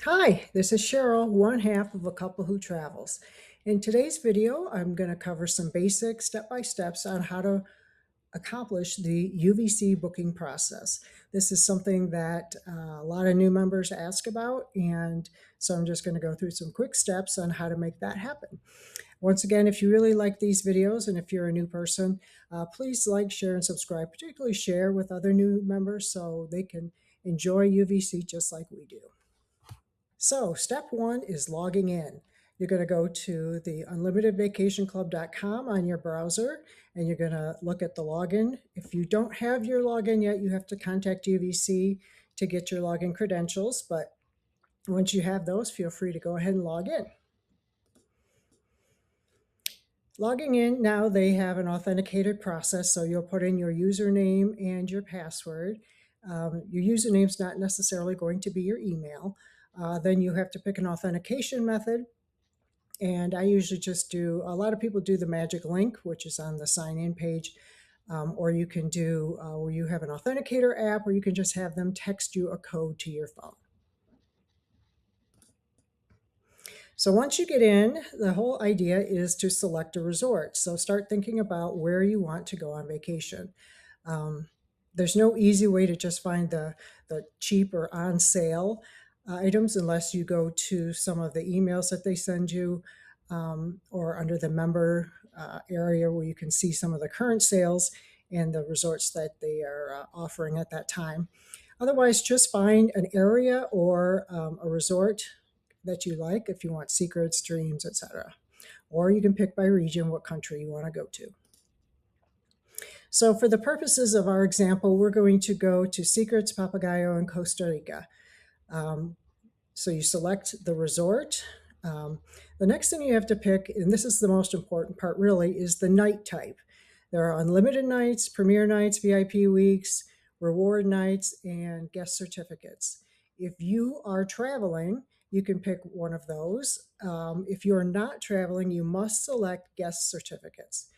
Hi, this is Cheryl, one half of a couple who travels. In today's video, I'm going to cover some basic step-by-steps on how to accomplish the UVC booking process. This is something that a lot of new members ask about, and so I'm just going to go through some quick steps on how to make that happen. Once again, if you really like these videos and if you're a new person, please like, share, and subscribe, particularly share with other new members so they can enjoy UVC just like we do. So step one is logging in. You're going to go to the unlimitedvacationclub.com on your browser, and you're going to look at the login. If you don't have your login yet, you have to contact UVC to get your login credentials. But once you have those, feel free to go ahead and log in. Logging in, now they have an authenticated process, so you'll put in your username and your password. Your username is not necessarily going to be your email. Then you have to pick an authentication method. And I usually just do, a lot of people do the magic link, which is on the sign in page. Or you can do where you have an authenticator app, or you can just have them text you a code to your phone. So once you get in, the whole idea is to select a resort. So start thinking about where you want to go on vacation. There's no easy way to just find the cheap or on sale items unless you go to some of the emails that they send you or under the member area where you can see some of the current sales and the resorts that they are offering at that time. Otherwise, just find an area or a resort that you like if you want secrets, dreams, etc. Or you can pick by region what country you want to go to. So for the purposes of our example, we're going to go to Secrets, Papagayo, and Costa Rica. So you select the resort. The next thing you have to pick, and this is the most important part really, is the night type. There are unlimited nights, premier nights, VIP weeks, reward nights, and guest certificates. If you are traveling, you can pick one of those. If you're not traveling, you must select guest certificates.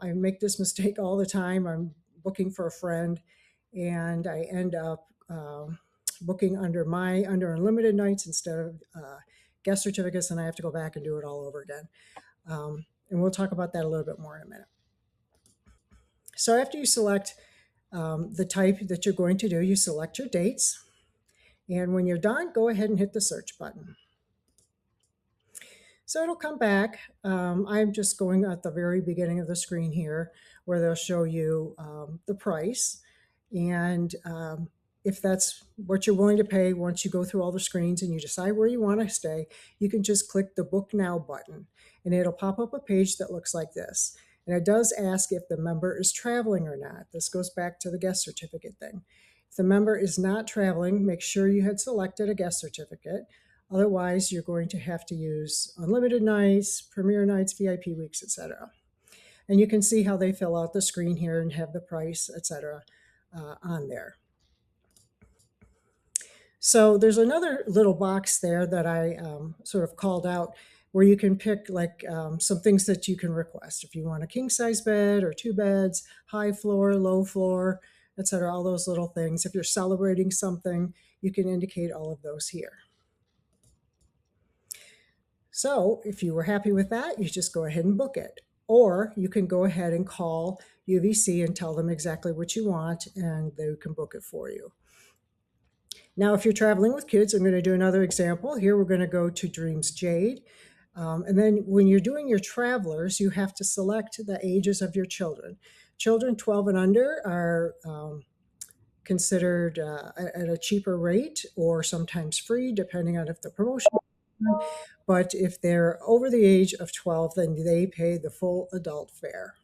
I make this mistake all the time. I'm booking for a friend, and I end up booking under unlimited nights instead of guest certificates, and I have to go back and do it all over again. And we'll talk about that a little bit more in a minute. So after you select the type that you're going to do, you select your dates. And when you're done, go ahead and hit the search button. So it'll come back. I'm just going at the very beginning of the screen here where they'll show you the price. And if that's what you're willing to pay, once you go through all the screens and you decide where you want to stay, you can just click the Book Now button. And it'll pop up a page that looks like this. And it does ask if the member is traveling or not. This goes back to the guest certificate thing. If the member is not traveling, make sure you had selected a guest certificate. Otherwise, you're going to have to use unlimited nights, premier nights, VIP weeks, etc. And you can see how they fill out the screen here and have the price, etc. On there. So there's another little box there that I sort of called out where you can pick like some things that you can request. If you want a king size bed or two beds, high floor, low floor, etc., all those little things. If you're celebrating something, you can indicate all of those here. So if you were happy with that, you just go ahead and book it. Or you can go ahead and call UVC and tell them exactly what you want, and they can book it for you. Now, if you're traveling with kids, I'm going to do another example. Here we're going to go to Dreams Jade. And then when you're doing your travelers, you have to select the ages of your children. Children 12 and under are considered at a cheaper rate or sometimes free, depending on if the promotion. But if they're over the age of 12, then they pay the full adult fare.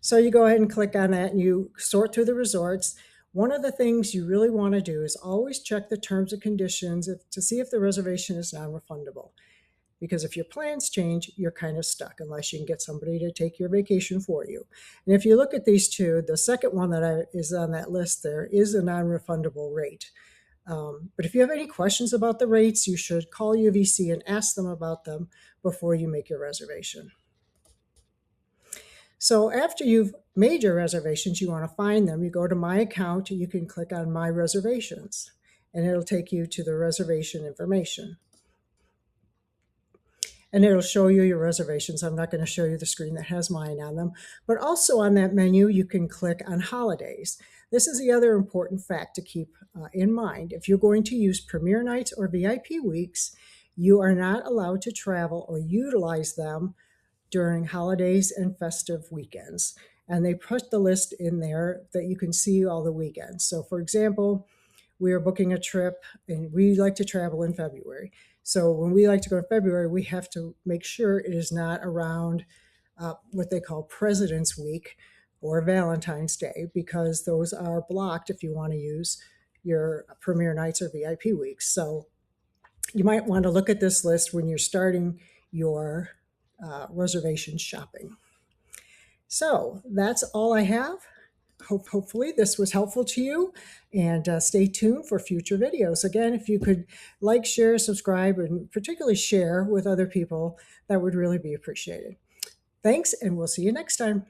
So you go ahead and click on that and you sort through the resorts. One of the things you really want to do is always check the terms and conditions to see if the reservation is non-refundable. Because if your plans change, you're kind of stuck unless you can get somebody to take your vacation for you. And if you look at these two, the second one that is on that list there is a non-refundable rate. But if you have any questions about the rates, you should call UVC and ask them about them before you make your reservation. So after you've made your reservations, you want to find them. You go to My Account, you can click on My Reservations. and it'll take you to the reservation information. And it'll show you your reservations. I'm not going to show you the screen that has mine on them, but also on that menu, you can click on holidays. This is the other important fact to keep in mind. If you're going to use Premier Nights or VIP weeks, you are not allowed to travel or utilize them during holidays and festive weekends. And they put the list in there that you can see all the weekends. So for example, we are booking a trip and we like to travel in February. So when we like to go in February, we have to make sure it is not around what they call President's Week or Valentine's Day, because those are blocked if you want to use your Premier Nights or VIP weeks. So you might want to look at this list when you're starting your reservation shopping. So that's all I have. Hopefully this was helpful to you, and stay tuned for future videos. Again, if you could like, share, subscribe, and particularly share with other people, that would really be appreciated. Thanks, and we'll see you next time.